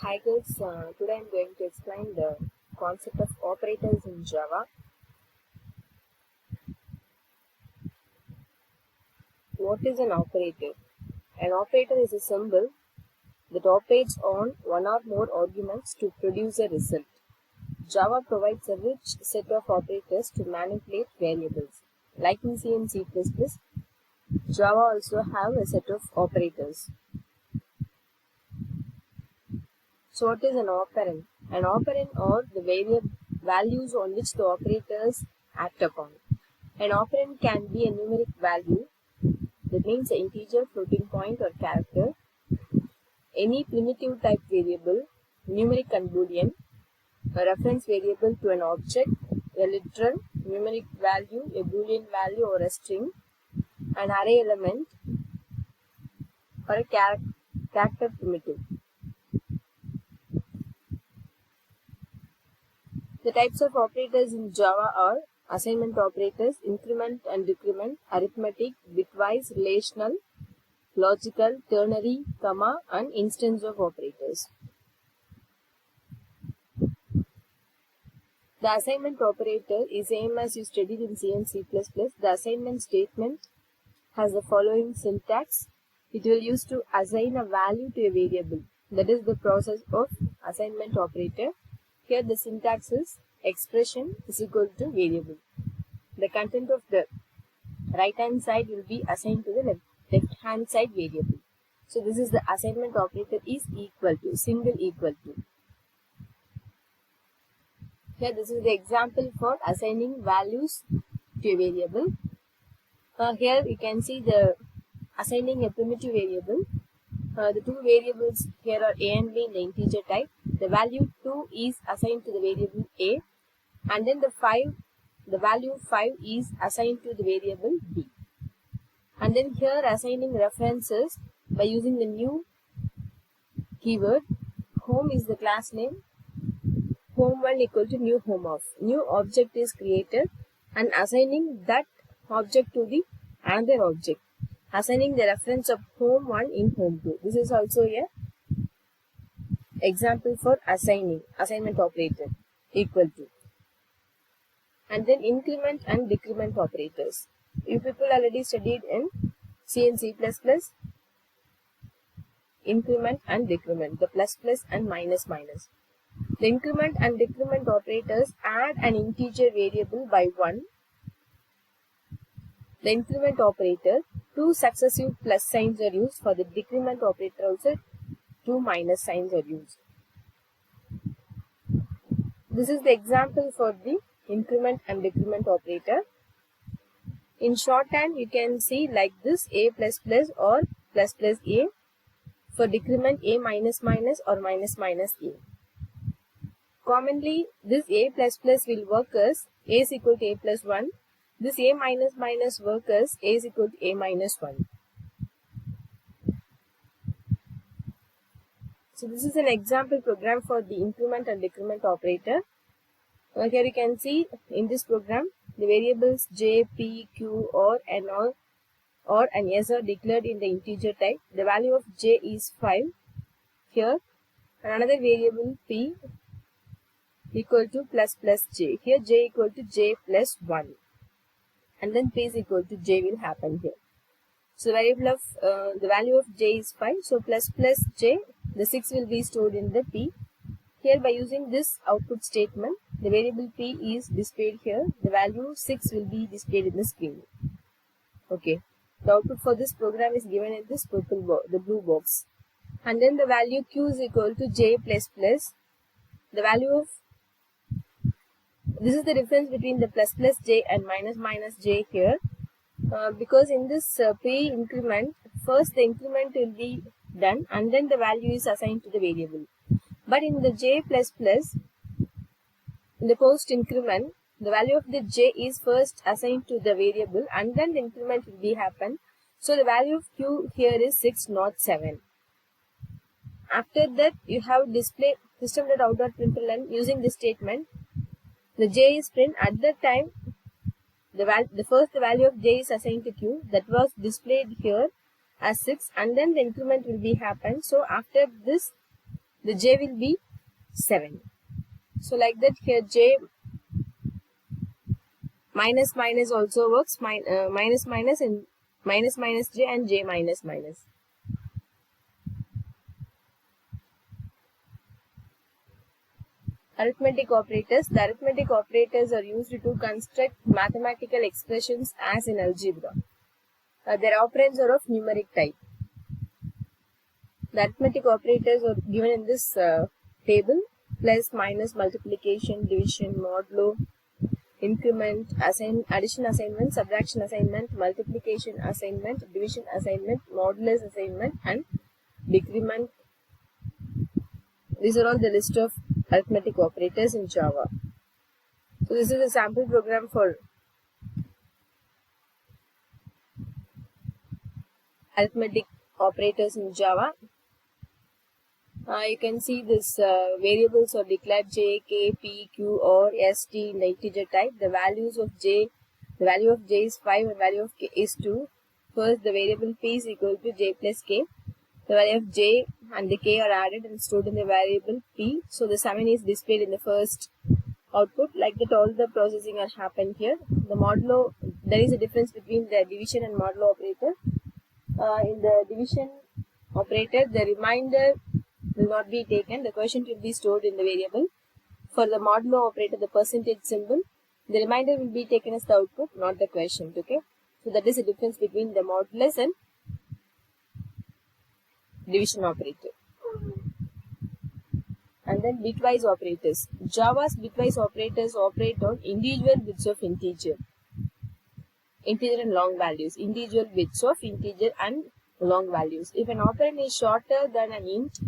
Hi guys, today I'm going to explain the concept of operators in Java. What is an operator? An operator is a symbol that operates on one or more arguments to produce a result. Java provides a rich set of operators to manipulate variables. Like in C and C++, Java also have a set of operators. So what is an operand? An operand are the values on which the operators act upon. An operand can be a numeric value, that means an integer, floating point or character, any primitive type variable, numeric and boolean, a reference variable to an object, a literal, numeric value, a boolean value or a string, an array element or a character primitive. The types of operators in Java are assignment operators, increment and decrement, arithmetic, bitwise, relational, logical, ternary, comma, and instance of operators. The assignment operator is same as you studied in C and C++. The assignment statement has the following syntax. It will use to assign a value to a variable. That is the process of assignment operator. Here the syntax is expression is equal to variable. The content of the right hand side will be assigned to the left hand side variable. So this is the assignment operator is equal to, single equal to. Here this is the example for assigning values to a variable. Here we can see the assigning a primitive variable. The two variables here are a and b in the integer type. The value 2 is assigned to the variable a, and then the value 5 is assigned to the variable b. And then here assigning references by using the new keyword. Home is the class name. Home1 equal to new home of. New object is created and assigning that object to the another object. Assigning the reference of home1 in home2. This is also a example for assignment operator equal to. And then increment and decrement operators. You people already studied in C and C++. Increment and decrement, the plus and minus. The increment and decrement operators add an integer variable by 1. The increment operator, 2 successive plus signs are used. For the decrement operator also 2 minus signs are used. This is the example for the increment and decrement operator. In shorthand you can see like this, a plus plus or plus plus a. For decrement, a minus minus or minus minus a. Commonly, this a plus plus will work as a is equal to a plus 1. This a minus minus work as a is equal to a minus 1. So this is an example program for the increment and decrement operator. Here you can see in this program the variables j, p, q, or and all or and s are declared in the integer type. The value of j is 5 here, and another variable p equal to plus plus j. Here j equal to j plus 1, and then p is equal to j will happen here. So variable of the value of j is 5. So plus plus j, the 6 will be stored in the p. Here by using this output statement, the variable p is displayed here. The value 6 will be displayed in the screen. Okay. The output for this program is given in this the blue box. And then the value q is equal to j plus plus. The value of, this is the difference between the plus plus j and minus minus j here. Because in this p increment, first the increment will be done and then the value is assigned to the variable. But in the j plus plus, in the post increment, the value of the j is first assigned to the variable and then the increment will be happen. So the value of q here is 6, not 7. After that you have display system.out.println using this statement. The j is print. At that time the value of j is assigned to q, that was displayed here as 6, and then the increment will be happen. So after this the j will be 7. So like that here j minus minus also works, minus minus and minus minus j and j minus minus. Arithmetic operators. The arithmetic operators are used to construct mathematical expressions as in algebra. Their operands are of numeric type. The arithmetic operators are given in this table: plus, minus, multiplication, division, modulo, increment, addition assignment, subtraction assignment, multiplication assignment, division assignment, modulus assignment, and decrement. These are all the list of arithmetic operators in Java. So this is a sample program for arithmetic operators in Java. You can see this variables are declared j, k, p, q, or s, t in the integer type. The values of j, the value of j is 5 and value of k is 2. First, the variable p is equal to j plus k. The value of j and the k are added and stored in the variable p. So the 7 is displayed in the first output. Like that, all the processing are happened here. The modulo, there is a difference between the division and modulo operator. In the division operator, the remainder will not be taken. The quotient will be stored in the variable. For the modulo operator, the percentage symbol, the remainder will be taken as the output, not the quotient. Okay, so that is the difference between the modulus and division operator. And then bitwise operators. Java's bitwise operators operate on individual bits of integer and long values. Individual bits of integer and long values. If an operand is shorter than an int,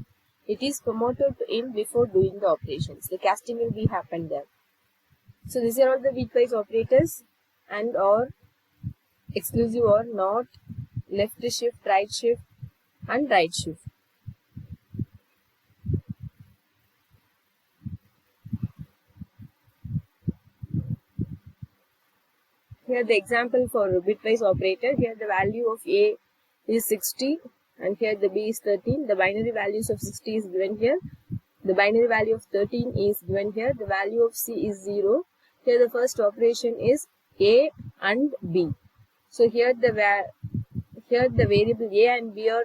it is promoted to int before doing the operations. The casting will be happened there. So these are all the bitwise operators: and, or, exclusive or, not, left shift, and right shift. Here the example for bitwise operator. Here the value of A is 60 and here the B is 13. The binary values of 60 is given here. The binary value of 13 is given here. The value of C is 0. Here the first operation is A and B. So here the variable A and B are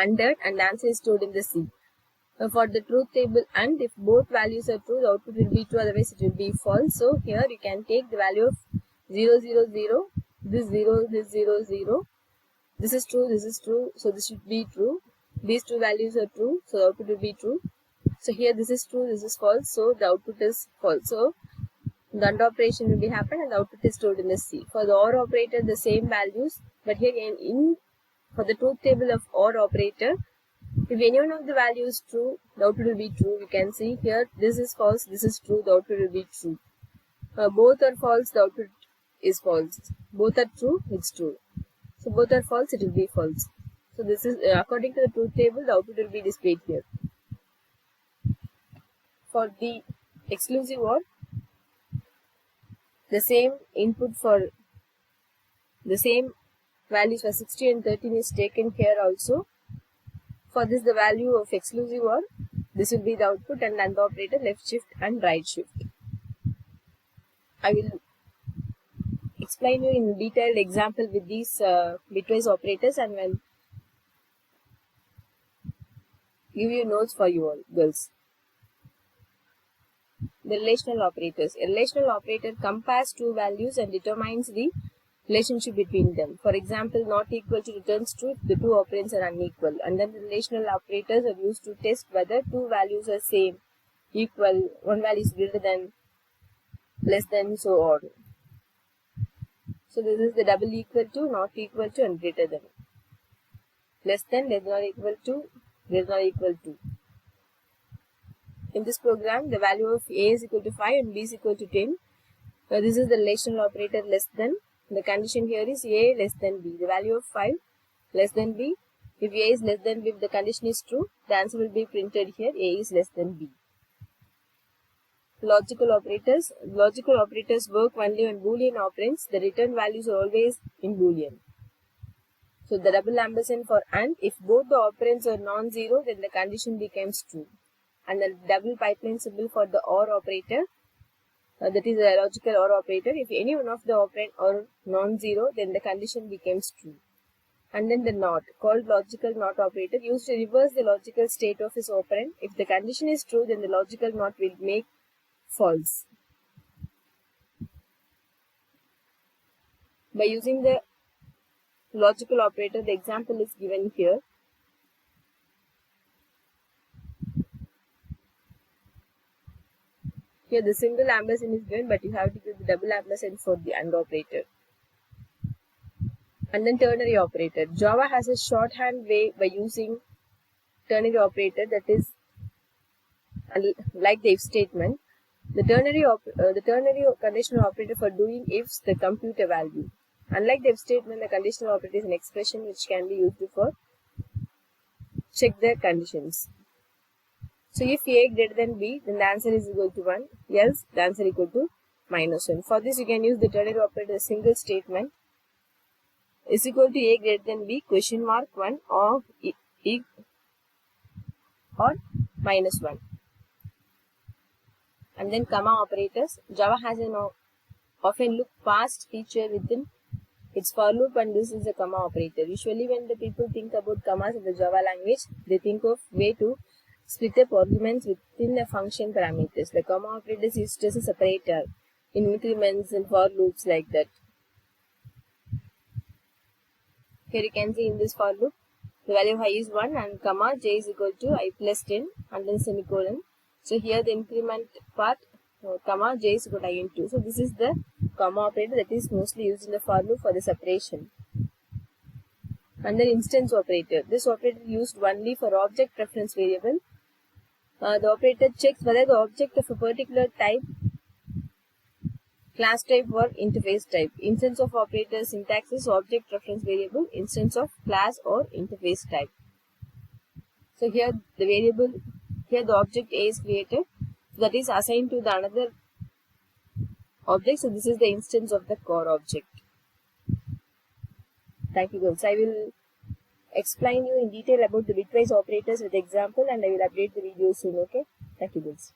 entered and the answer is stored in the C. For the truth table, and if both values are true, the output will be true, otherwise it will be false. So here you can take the value of 0, 0, 0, this 0, this 0, 0. This is true, so this should be true. These two values are true, so the output will be true. So here this is true, this is false, so the output is false. So the AND operation will be happened and the output is stored in the C. For the OR operator, the same values, but here for the truth table of OR operator, if any one of the values is true, the output will be true. You can see here this is false, this is true, the output will be true. Both are false, the output is false. Both are true, it's true. So both are false, it will be false. So this is according to the truth table, the output will be displayed here. For the exclusive OR, the same input for the same values for 60 and 13 is taken here also. For this, the value of exclusive OR, this will be the output, and AND operator left shift and right shift. I will explain you in detailed example with these bitwise operators and will give you notes for you all girls. The relational operators. A relational operator compares two values and determines the relationship between them. For example, not equal to returns true if the two operands are unequal. And then the relational operators are used to test whether two values are same, equal, one value is greater than, less than, so on. So this is the double equal to, not equal to, and greater than. Less than, less than or equal to, greater than or equal to. In this program, the value of A is equal to 5 and B is equal to 10. This is the relational operator less than. The condition here is A less than B. The value of 5 less than B. If A is less than B, if the condition is true, the answer will be printed here. A is less than B. Logical operators. Logical operators work only on Boolean operands. The return values are always in Boolean. So the double ampersand for AND, if both the operands are non-zero, then the condition becomes true. And the double pipeline symbol for the OR operator, that is a logical OR operator. If any one of the operand are non-zero, then the condition becomes true. And then the NOT, called logical NOT operator, used to reverse the logical state of its operand. If the condition is true, then the logical NOT will make false. By using the logical operator, the example is given here. Here the single ampersand is given, but you have to give the double ampersand for the AND operator. And then ternary operator. Java has a shorthand way by using ternary operator, that is like the if statement. The ternary conditional operator for doing ifs the compute a value. Unlike the if statement, the conditional operator is an expression which can be used for check the conditions. So if A greater than B, then the answer is equal to 1, else the answer equal to -1. For this you can use the ternary operator single statement is equal to A greater than B question mark 1 or -1. And then comma operators. Java has an often look past feature within its for loop, and this is a comma operator. Usually when the people think about commas in the Java language, they think of way to split up arguments within the function parameters. The comma operator is used as a separator in increments and for loops like that. Here you can see in this for loop, the value of I is 1 and comma j is equal to I plus 10 and then semicolon. So here the increment part, comma j is equal to I into 2. So this is the comma operator that is mostly used in the for loop for the separation. And then instance operator. This operator is used only for object reference variable. The operator checks whether the object of a particular type, class type or interface type. Instance of operator syntax is object reference variable, instance of class or interface type. So here the variable, here the object A is created, that is assigned to the another object. So this is the instance of the core object. Thank you girls. I will explain you in detail about the bitwise operators with example, and I will update the video soon. Okay. Thank you girls.